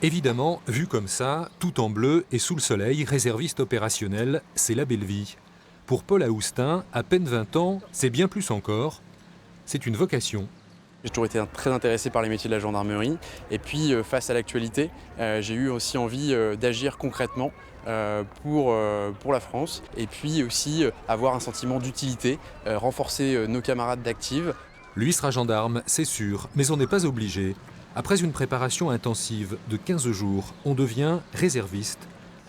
Évidemment, vu comme ça, tout en bleu et sous le soleil, réserviste opérationnel, c'est la belle vie. Pour Paul Aoustin, à peine 20 ans, c'est bien plus encore. C'est une vocation. J'ai toujours été très intéressé par les métiers de la gendarmerie. Et puis, face à l'actualité, j'ai eu aussi envie d'agir concrètement pour la France. Et puis aussi avoir un sentiment d'utilité, renforcer nos camarades d'active. Lui sera gendarme, c'est sûr, mais on n'est pas obligé. Après une préparation intensive de 15 jours, on devient réserviste.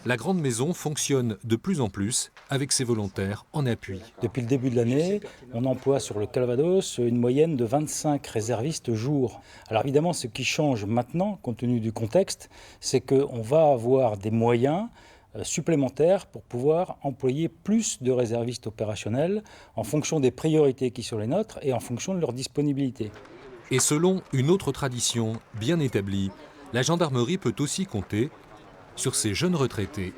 La grande maison fonctionne de plus en plus avec ses volontaires en appui. Depuis le début de l'année, on emploie sur le Calvados une moyenne de 25 réservistes jour. Alors évidemment, ce qui change maintenant, compte tenu du contexte, c'est qu'on va avoir des moyens supplémentaires pour pouvoir employer plus de réservistes opérationnels en fonction des priorités qui sont les nôtres et en fonction de leur disponibilité. Et selon une autre tradition bien établie, la gendarmerie peut aussi compter sur ses jeunes retraités.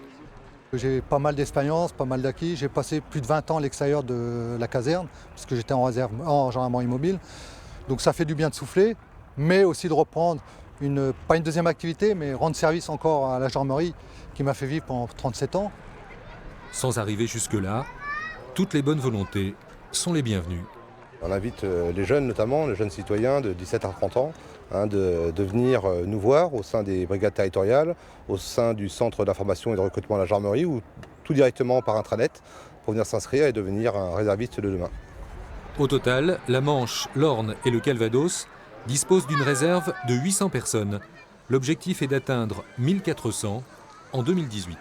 J'ai pas mal d'expérience, pas mal d'acquis. J'ai passé plus de 20 ans à l'extérieur de la caserne, puisque j'étais en réserve, en gendarmerie mobile. Donc ça fait du bien de souffler, mais aussi de reprendre, pas une deuxième activité, mais rendre service encore à la gendarmerie qui m'a fait vivre pendant 37 ans. Sans arriver jusque-là, toutes les bonnes volontés sont les bienvenues. On invite les jeunes, notamment les jeunes citoyens de 17 à 30 ans, de venir nous voir au sein des brigades territoriales, au sein du centre d'information et de recrutement de la gendarmerie ou tout directement par intranet pour venir s'inscrire et devenir un réserviste de demain. Au total, la Manche, l'Orne et le Calvados disposent d'une réserve de 800 personnes. L'objectif est d'atteindre 1400 en 2018.